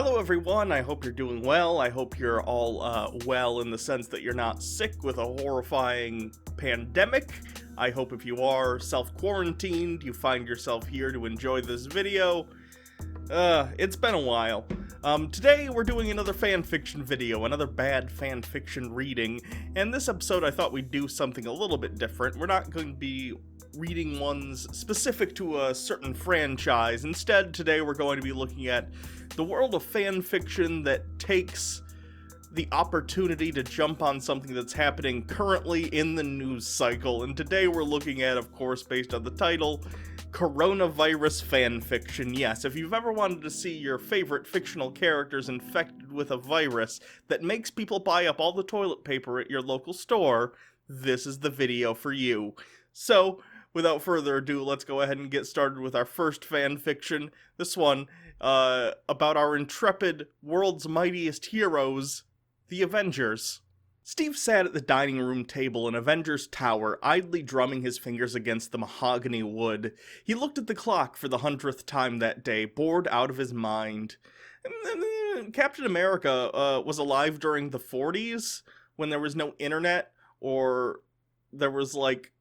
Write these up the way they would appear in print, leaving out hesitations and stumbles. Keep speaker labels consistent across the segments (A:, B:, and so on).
A: Hello everyone, I hope you're doing well. I hope you're all well in the sense that you're not sick with a horrifying pandemic. I hope if you are self-quarantined, you find yourself here to enjoy this video. It's been a while. Today we're doing another fanfiction video, another bad fanfiction reading, and this episode I thought we'd do something a little bit different. We're not going to be reading ones specific to a certain franchise. Instead, today we're going to be looking at the world of fanfiction that takes the opportunity to jump on something that's happening currently in the news cycle. And today we're looking at, of course, based on the title, coronavirus fanfiction. Yes, if you've ever wanted to see your favorite fictional characters infected with a virus that makes people buy up all the toilet paper at your local store, this is the video for you. So, without further ado, let's go ahead and get started with our first fanfiction. This one, about our intrepid world's mightiest heroes, the Avengers. Steve sat at the dining room table in Avengers Tower, idly drumming his fingers against the mahogany wood. He looked at the clock for the 100th time that day, bored out of his mind. Captain America was alive during the 40s, when there was no internet, or there was, like,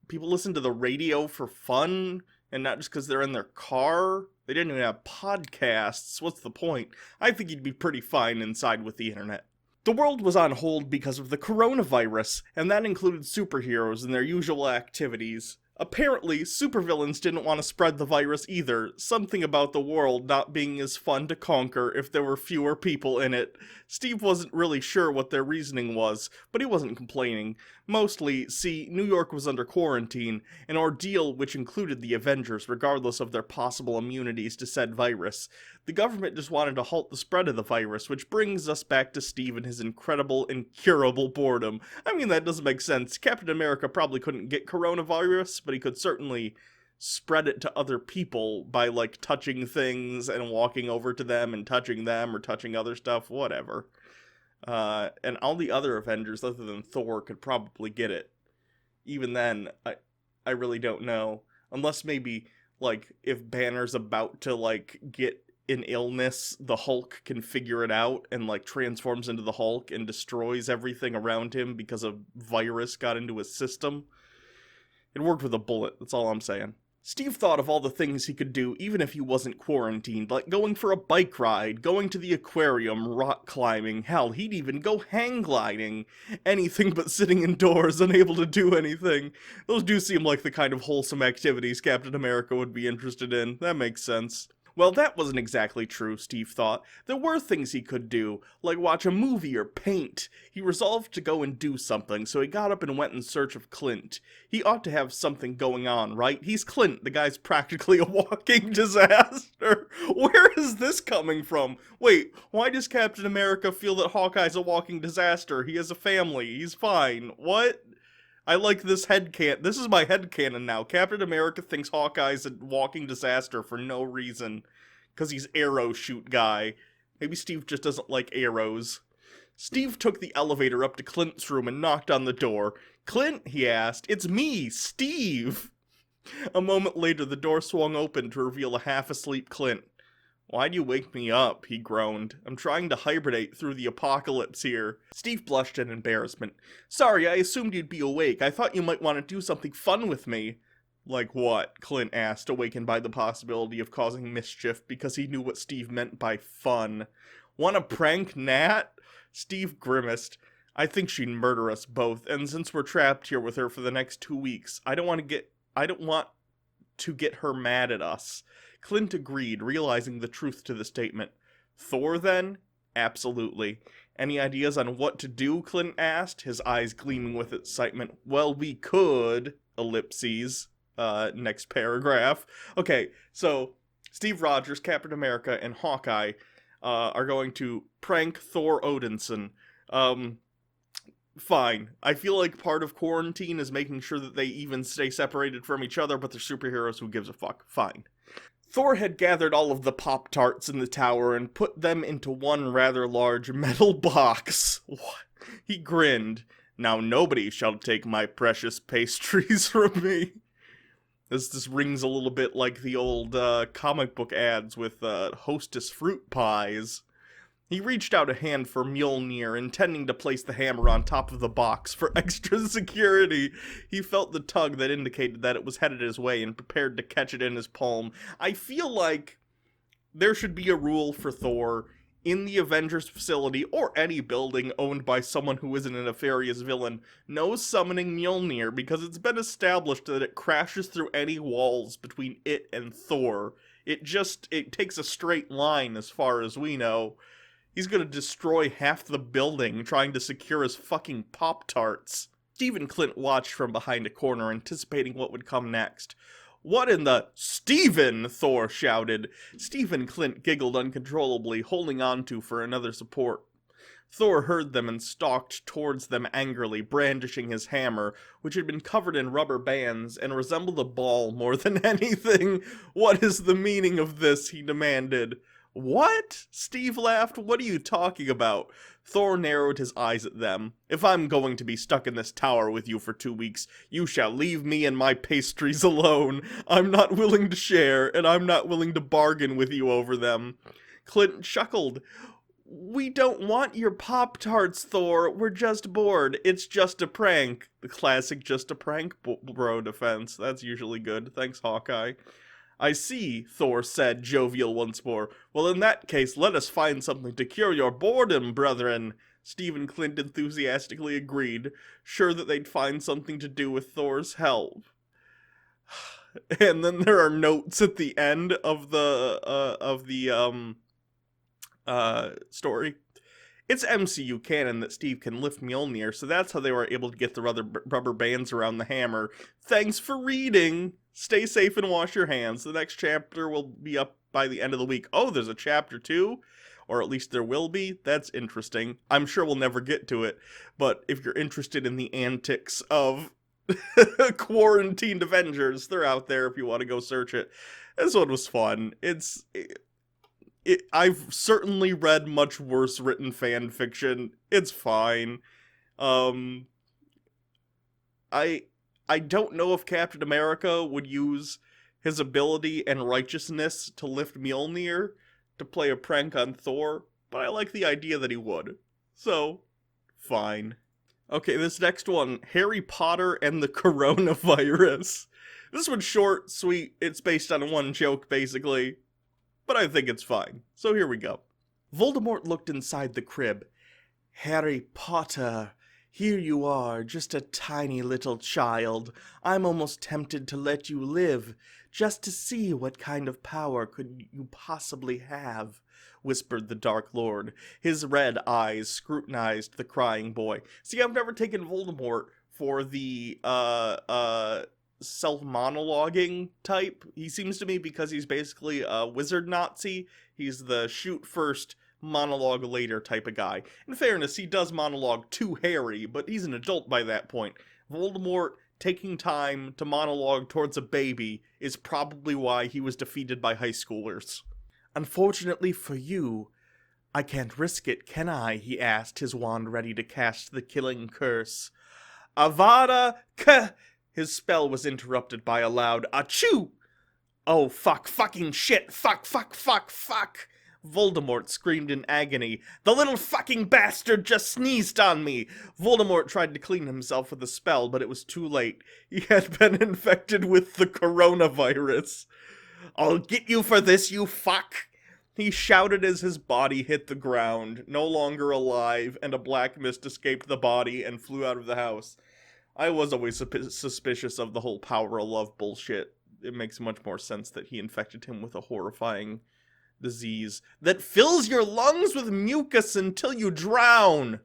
A: people listened to the radio for fun, and not just because they're in their car. They didn't even have podcasts. What's the point? I think he'd be pretty fine inside with the internet. The world was on hold because of the coronavirus, and that included superheroes and their usual activities. Apparently, supervillains didn't want to spread the virus either, something about the world not being as fun to conquer if there were fewer people in it. Steve wasn't really sure what their reasoning was, but he wasn't complaining. Mostly, see, New York was under quarantine, an ordeal which included the Avengers regardless of their possible immunities to said virus. The government just wanted to halt the spread of the virus, which brings us back to Steve and his incredible, incurable boredom. I mean, that doesn't make sense. Captain America probably couldn't get coronavirus, but he could certainly spread it to other people by, like, touching things and walking over to them and touching them or touching other stuff, whatever. And all the other Avengers, other than Thor, could probably get it. Even then, I really don't know. Unless maybe, like, if Banner's about to, like, get an illness, the Hulk can figure it out and, like, transforms into the Hulk and destroys everything around him because a virus got into his system. It worked with a bullet, that's all I'm saying. Steve thought of all the things he could do even if he wasn't quarantined, like going for a bike ride, going to the aquarium, rock climbing, hell, he'd even go hang gliding. Anything but sitting indoors, unable to do anything. Those do seem like the kind of wholesome activities Captain America would be interested in. That makes sense. Well, that wasn't exactly true, Steve thought. There were things he could do, like watch a movie or paint. He resolved to go and do something, so he got up and went in search of Clint. He ought to have something going on, right? He's Clint, the guy's practically a walking disaster. Where is this coming from? Wait, why does Captain America feel that Hawkeye's a walking disaster? He has a family, he's fine. What? I like this headcanon. This is my headcanon now. Captain America thinks Hawkeye's a walking disaster for no reason. Because he's arrow shoot guy. Maybe Steve just doesn't like arrows. Steve took the elevator up to Clint's room and knocked on the door. "Clint," he asked, "it's me, Steve." A moment later, the door swung open to reveal a half-asleep Clint. "Why'd you wake me up?" he groaned. "I'm trying to hibernate through the apocalypse here." Steve blushed in embarrassment. "Sorry, I assumed you'd be awake. I thought you might want to do something fun with me." "Like what?" Clint asked, awakened by the possibility of causing mischief because he knew what Steve meant by fun. "Wanna prank Nat?" Steve grimaced. "I think she'd murder us both, and since we're trapped here with her for the next 2 weeks, I don't want to get her mad at us." Clint agreed, realizing the truth to the statement. "Thor, then?" "Absolutely." "Any ideas on what to do?" Clint asked, his eyes gleaming with excitement. "Well, we could... ellipses. Next paragraph. Okay, so Steve Rogers, Captain America, and Hawkeye are going to prank Thor Odinson. Fine. I feel like part of quarantine is making sure that they even stay separated from each other, but they're superheroes, who gives a fuck? Fine. Thor had gathered all of the Pop-Tarts in the tower and put them into one rather large metal box. What? He grinned. "Now nobody shall take my precious pastries from me." This rings a little bit like the old comic book ads with Hostess fruit pies. He reached out a hand for Mjolnir, intending to place the hammer on top of the box for extra security. He felt the tug that indicated that it was headed his way and prepared to catch it in his palm. I feel like there should be a rule for Thor in the Avengers facility or any building owned by someone who isn't a nefarious villain. No summoning Mjolnir, because it's been established that it crashes through any walls between it and Thor. It takes a straight line as far as we know. He's gonna destroy half the building trying to secure his fucking Pop-Tarts. Stephen Clint watched from behind a corner, anticipating what would come next. "What in the— Stephen!" Thor shouted. Stephen Clint giggled uncontrollably, holding on to for another support. Thor heard them and stalked towards them angrily, brandishing his hammer, which had been covered in rubber bands and resembled a ball more than anything. "What is the meaning of this?" he demanded. "What?" Steve laughed. "What are you talking about?" Thor narrowed his eyes at them. "If I'm going to be stuck in this tower with you for 2 weeks, you shall leave me and my pastries alone. I'm not willing to share, and I'm not willing to bargain with you over them." Clint chuckled. "We don't want your Pop-Tarts, Thor. We're just bored. It's just a prank." The classic just a prank bro defense. That's usually good. Thanks, Hawkeye. "I see," Thor said, jovial once more. "Well, in that case, let us find something to cure your boredom, brethren." Stephen Clint enthusiastically agreed, sure that they'd find something to do with Thor's help. And then there are notes at the end of the story. It's MCU canon that Steve can lift Mjolnir, so that's how they were able to get the rubber bands around the hammer. Thanks for reading! Stay safe and wash your hands. The next chapter will be up by the end of the week. Oh, there's a chapter 2? Or at least there will be? That's interesting. I'm sure we'll never get to it, but if you're interested in the antics of quarantined Avengers, they're out there if you want to go search it. This one was fun. I've certainly read much worse written fan fiction. It's fine. I don't know if Captain America would use his ability and righteousness to lift Mjolnir to play a prank on Thor, but I like the idea that he would. So, fine. Okay, this next one, Harry Potter and the Coronavirus. This one's short, sweet, it's based on one joke, basically. But I think it's fine. So here we go. Voldemort looked inside the crib. "Harry Potter, here you are, just a tiny little child. I'm almost tempted to let you live, just to see what kind of power could you possibly have," whispered the Dark Lord. His red eyes scrutinized the crying boy. See, I've never taken Voldemort for the, self-monologuing type. He seems to me, because he's basically a wizard Nazi, he's the shoot first, monologue later type of guy. In fairness, he does monologue to Harry, but he's an adult by that point. Voldemort taking time to monologue towards a baby is probably why he was defeated by high schoolers. "Unfortunately for you, I can't risk it, can I?" he asked, his wand ready to cast the killing curse. "Avada K..." His spell was interrupted by a loud achoo! "Oh, fuck, fucking shit, fuck, fuck, fuck, fuck!" Voldemort screamed in agony. "The little fucking bastard just sneezed on me!" Voldemort tried to clean himself with a spell, but it was too late. He had been infected with the coronavirus. "I'll get you for this, you fuck!" He shouted as his body hit the ground, no longer alive, and a black mist escaped the body and flew out of the house. I was always suspicious of the whole power of love bullshit. It makes much more sense that he infected him with a horrifying disease that fills your lungs with mucus until you drown.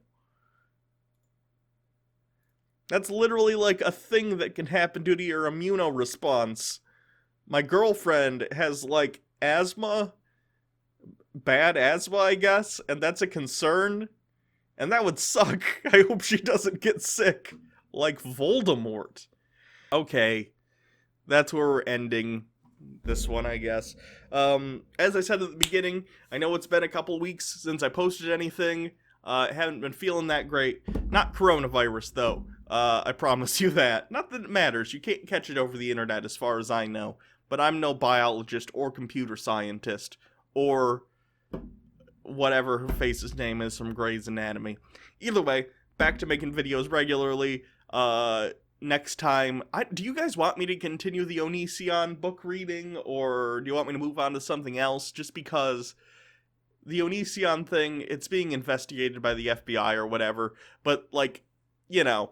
A: That's literally like a thing that can happen due to your immunoresponse. My girlfriend has, like, asthma. Bad asthma, I guess, and that's a concern. And that would suck. I hope she doesn't get sick. Like Voldemort. Okay, that's where we're ending this one, I guess. As I said at the beginning, I know it's been a couple weeks since I posted anything. Haven't been feeling that great. Not coronavirus, though. I promise you that. Not that it matters. You can't catch it over the internet as far as I know. But I'm no biologist or computer scientist. Or whatever her face's name is from Grey's Anatomy. Either way, back to making videos regularly. Next time, do you guys want me to continue the Onision book reading, or do you want me to move on to something else? Just because the Onision thing, it's being investigated by the FBI or whatever, but, like, you know,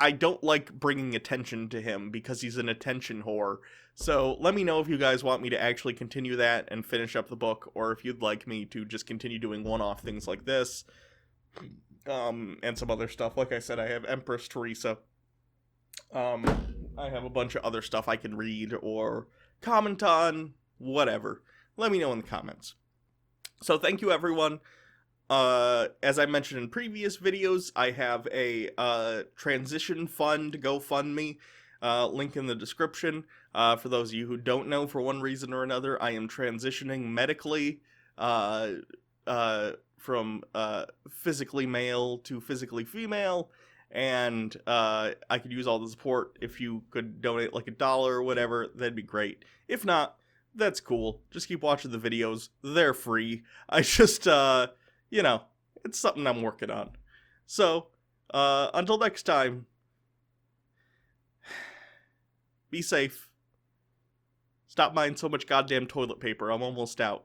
A: I don't like bringing attention to him because he's an attention whore. So let me know if you guys want me to actually continue that and finish up the book, or if you'd like me to just continue doing one-off things like this, and some other stuff. Like I said, I have Empress Teresa. I have a bunch of other stuff I can read or comment on, whatever. Let me know in the comments. So thank you, everyone. As I mentioned in previous videos, I have a transition fund GoFundMe, link in the description. For those of you who don't know, for one reason or another, I am transitioning medically from physically male to physically female, and I could use all the support. If you could donate like $1 or whatever, that'd be great. If not, that's cool. Just keep watching the videos. They're free. I just, you know, it's something I'm working on. So, until next time, be safe. Stop buying so much goddamn toilet paper. I'm almost out.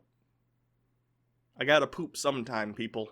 A: I gotta poop sometime, people.